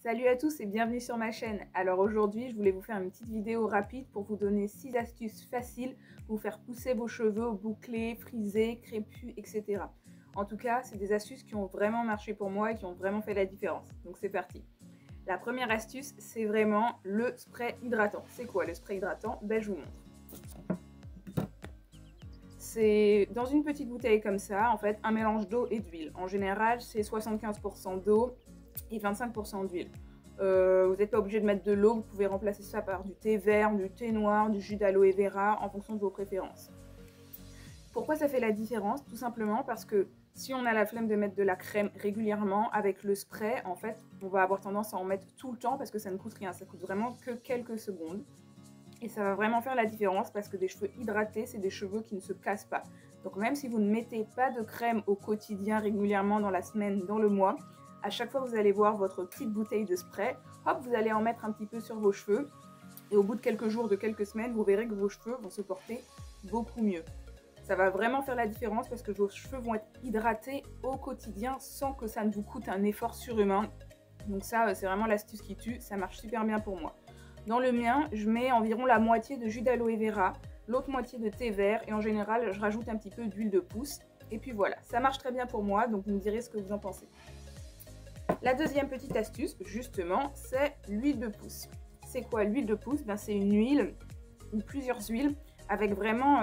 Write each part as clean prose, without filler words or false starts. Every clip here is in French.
Salut à tous et bienvenue sur ma chaîne. Alors aujourd'hui, je voulais vous faire une petite vidéo rapide pour vous donner 6 astuces faciles pour vous faire pousser vos cheveux bouclés, frisés, crépus, etc. En tout cas, c'est des astuces qui ont vraiment marché pour moi et qui ont vraiment fait la différence. Donc c'est parti. La première astuce, c'est vraiment le spray hydratant. C'est quoi le spray hydratant? Je vous montre. C'est dans une petite bouteille comme ça, en fait, un mélange d'eau et d'huile. En général, c'est 75% d'eau et 25% d'huile. Vous n'êtes pas obligé de mettre de l'eau, vous pouvez remplacer ça par du thé vert, du thé noir, du jus d'aloe vera en fonction de vos préférences. Pourquoi ça fait la différence? Tout simplement parce que si on a la flemme de mettre de la crème régulièrement, avec le spray, en fait, on va avoir tendance à en mettre tout le temps parce que ça ne coûte rien, ça coûte vraiment que quelques secondes. Et ça va vraiment faire la différence parce que des cheveux hydratés, c'est des cheveux qui ne se cassent pas. Donc même si vous ne mettez pas de crème au quotidien, régulièrement dans la semaine, dans le mois, à chaque fois vous allez voir votre petite bouteille de spray, hop, vous allez en mettre un petit peu sur vos cheveux. Et au bout de quelques jours, de quelques semaines, vous verrez que vos cheveux vont se porter beaucoup mieux. Ça va vraiment faire la différence parce que vos cheveux vont être hydratés au quotidien sans que ça ne vous coûte un effort surhumain. Donc ça, c'est vraiment l'astuce qui tue, ça marche super bien pour moi. Dans le mien, je mets environ la moitié de jus d'aloe vera, l'autre moitié de thé vert et en général, je rajoute un petit peu d'huile de pousse. Et puis voilà, ça marche très bien pour moi, donc vous me direz ce que vous en pensez. La deuxième petite astuce, justement, c'est l'huile de pousse. C'est quoi l'huile de pousse? C'est une huile ou plusieurs huiles avec vraiment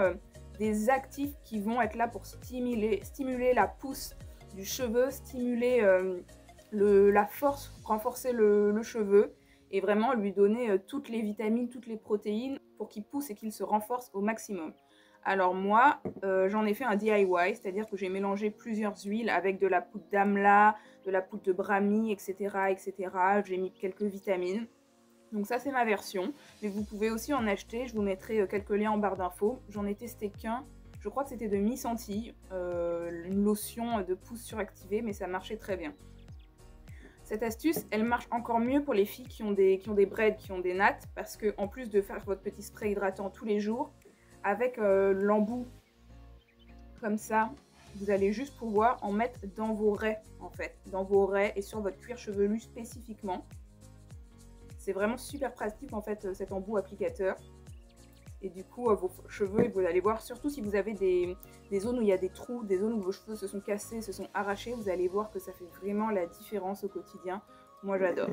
des actifs qui vont être là pour stimuler la pousse du cheveu, stimuler la force, renforcer le cheveu et vraiment lui donner toutes les vitamines, toutes les protéines pour qu'il pousse et qu'il se renforce au maximum. Alors moi, j'en ai fait un DIY, c'est-à-dire que j'ai mélangé plusieurs huiles avec de la poudre d'amla, de la poudre de brahmi, etc. etc. J'ai mis quelques vitamines. Donc ça, c'est ma version. Mais vous pouvez aussi en acheter, je vous mettrai quelques liens en barre d'infos. J'en ai testé qu'un, je crois que c'était de Mi-Senti, une lotion de pousse suractivée, mais ça marchait très bien. Cette astuce, elle marche encore mieux pour les filles qui ont des braids, qui ont des nattes, parce que en plus de faire votre petit spray hydratant tous les jours, avec l'embout comme ça, vous allez juste pouvoir en mettre dans vos raies, en fait, dans vos raies et sur votre cuir chevelu spécifiquement. C'est vraiment super pratique, en fait, cet embout applicateur. Et du coup, vos cheveux, vous allez voir, surtout si vous avez des zones où il y a des trous, des zones où vos cheveux se sont cassés, se sont arrachés, vous allez voir que ça fait vraiment la différence au quotidien. Moi, j'adore.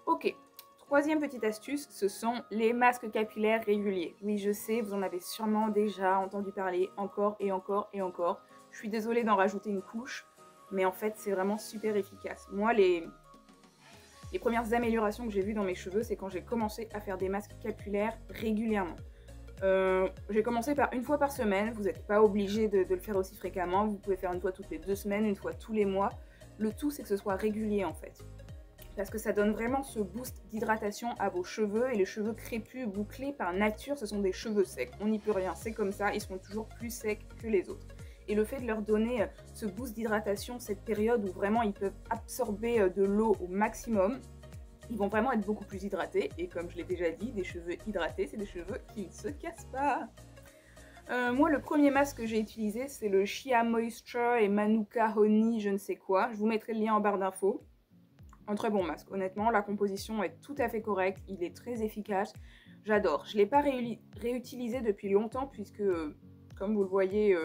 Ok, troisième petite astuce, ce sont les masques capillaires réguliers. Oui, je sais, vous en avez sûrement déjà entendu parler encore et encore et encore. Je suis désolée d'en rajouter une couche, mais en fait, c'est vraiment super efficace. Moi, les premières améliorations que j'ai vues dans mes cheveux, c'est quand j'ai commencé à faire des masques capillaires régulièrement. J'ai commencé par une fois par semaine, vous n'êtes pas obligé de le faire aussi fréquemment, vous pouvez faire une fois toutes les 2 semaines, une fois tous les mois. Le tout, c'est que ce soit régulier en fait. Parce que ça donne vraiment ce boost d'hydratation à vos cheveux, et les cheveux crépus, bouclés, par nature, ce sont des cheveux secs. On n'y peut rien, c'est comme ça, ils seront toujours plus secs que les autres. Et le fait de leur donner ce boost d'hydratation, cette période où vraiment ils peuvent absorber de l'eau au maximum, ils vont vraiment être beaucoup plus hydratés. Et comme je l'ai déjà dit, des cheveux hydratés, c'est des cheveux qui ne se cassent pas. Moi, le premier masque que j'ai utilisé, c'est le Shea Moisture et Manuka Honey, je ne sais quoi. Je vous mettrai le lien en barre d'infos. Un très bon masque, honnêtement, la composition est tout à fait correcte, il est très efficace, j'adore. Je ne l'ai pas réutilisé depuis longtemps puisque, comme vous le voyez,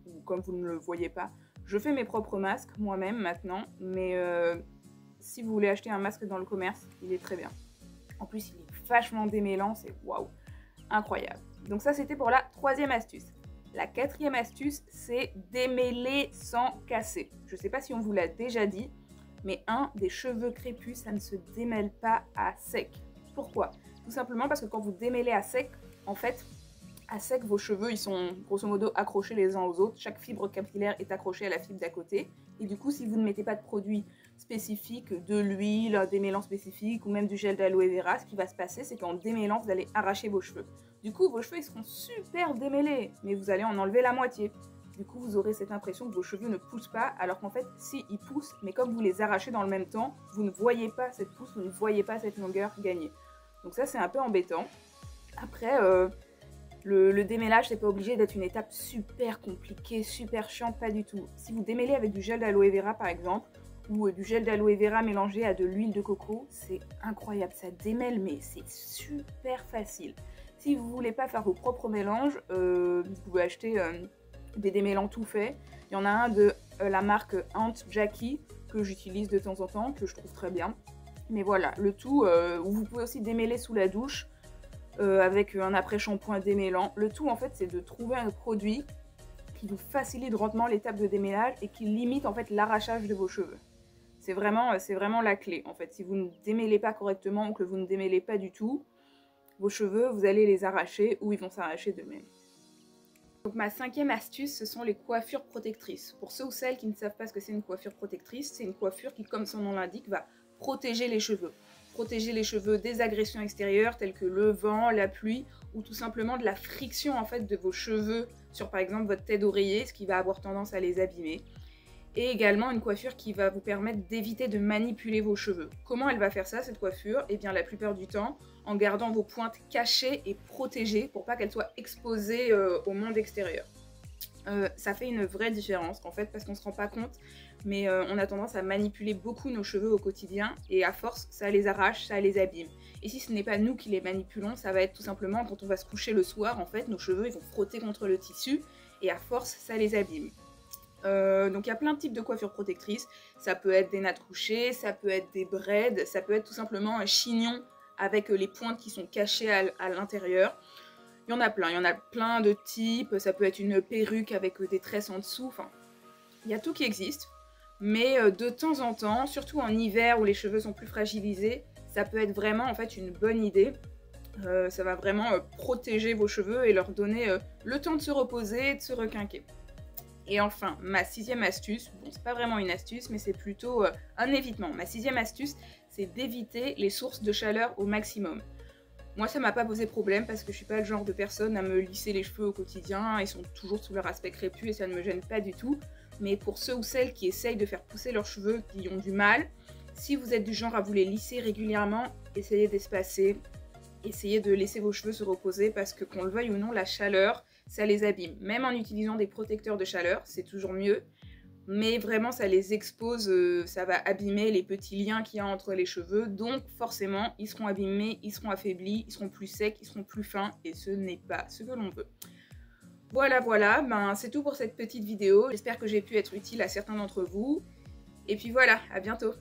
ou comme vous ne le voyez pas, je fais mes propres masques moi-même maintenant, mais si vous voulez acheter un masque dans le commerce, il est très bien. En plus, il est vachement démêlant, c'est waouh, incroyable. Donc ça, c'était pour la troisième astuce. La quatrième astuce, c'est démêler sans casser. Je ne sais pas si on vous l'a déjà dit, mais des cheveux crépus, ça ne se démêle pas à sec. Pourquoi? Tout simplement parce que quand vous démêlez à sec, en fait, à sec, vos cheveux, ils sont grosso modo accrochés les uns aux autres. Chaque fibre capillaire est accrochée à la fibre d'à côté. Et du coup, si vous ne mettez pas de produit spécifique, de l'huile, un démêlant spécifique ou même du gel d'aloe vera, ce qui va se passer, c'est qu'en démêlant, vous allez arracher vos cheveux. Du coup, vos cheveux, ils seront super démêlés, mais vous allez en enlever la moitié. Du coup, vous aurez cette impression que vos cheveux ne poussent pas, alors qu'en fait, si, ils poussent, mais comme vous les arrachez dans le même temps, vous ne voyez pas cette pousse, vous ne voyez pas cette longueur gagner. Donc ça, c'est un peu embêtant. Après, le démêlage, c'est pas obligé d'être une étape super compliquée, super chiante, pas du tout. Si vous démêlez avec du gel d'aloe vera, par exemple, ou du gel d'aloe vera mélangé à de l'huile de coco, c'est incroyable, ça démêle, mais c'est super facile. Si vous ne voulez pas faire vos propres mélanges, vous pouvez acheter des démêlants tout faits. Il y en a un de la marque Aunt Jackie que j'utilise de temps en temps, que je trouve très bien. Mais voilà, le tout, vous pouvez aussi démêler sous la douche avec un après-shampoing démêlant. Le tout en fait c'est de trouver un produit qui vous facilite grandement l'étape de démêlage et qui limite en fait l'arrachage de vos cheveux. C'est vraiment la clé en fait. Si vous ne démêlez pas correctement ou que vous ne démêlez pas du tout, vos cheveux, vous allez les arracher ou ils vont s'arracher d'eux-mêmes. Donc ma 5e astuce, ce sont les coiffures protectrices. Pour ceux ou celles qui ne savent pas ce que c'est une coiffure protectrice, c'est une coiffure qui, comme son nom l'indique, va protéger les cheveux. Protéger les cheveux des agressions extérieures telles que le vent, la pluie ou tout simplement de la friction en fait de vos cheveux sur par exemple votre tête d'oreiller, ce qui va avoir tendance à les abîmer. Et également une coiffure qui va vous permettre d'éviter de manipuler vos cheveux. Comment elle va faire ça, cette coiffure? Eh bien la plupart du temps en gardant vos pointes cachées et protégées pour pas qu'elles soient exposées au monde extérieur. Ça fait une vraie différence en fait parce qu'on se rend pas compte, mais on a tendance à manipuler beaucoup nos cheveux au quotidien et à force ça les arrache, ça les abîme. Et si ce n'est pas nous qui les manipulons, ça va être tout simplement quand on va se coucher le soir, en fait nos cheveux ils vont frotter contre le tissu et à force ça les abîme. Donc il y a plein de types de coiffures protectrices, ça peut être des nattes couchées, ça peut être des braids, ça peut être tout simplement un chignon avec les pointes qui sont cachées à l'intérieur. Il y en a plein de types, ça peut être une perruque avec des tresses en dessous, enfin il y a tout qui existe. Mais de temps en temps, surtout en hiver où les cheveux sont plus fragilisés, ça peut être vraiment en fait une bonne idée. Ça va vraiment protéger vos cheveux et leur donner le temps de se reposer et de se requinquer. Et enfin, ma 6e astuce, bon c'est pas vraiment une astuce mais c'est plutôt un évitement. Ma 6e astuce, c'est d'éviter les sources de chaleur au maximum. Moi ça m'a pas posé problème parce que je suis pas le genre de personne à me lisser les cheveux au quotidien, ils sont toujours sous leur aspect crépus et ça ne me gêne pas du tout. Mais pour ceux ou celles qui essayent de faire pousser leurs cheveux, qui ont du mal, si vous êtes du genre à vous les lisser régulièrement, essayez d'espacer, essayez de laisser vos cheveux se reposer parce que qu'on le veuille ou non, la chaleur, ça les abîme. Même en utilisant des protecteurs de chaleur, c'est toujours mieux, mais vraiment ça les expose, ça va abîmer les petits liens qu'il y a entre les cheveux, donc forcément ils seront abîmés, ils seront affaiblis, ils seront plus secs, ils seront plus fins, et ce n'est pas ce que l'on veut. Voilà, ben, c'est tout pour cette petite vidéo. J'espère que j'ai pu être utile à certains d'entre vous. Et puis voilà, à bientôt!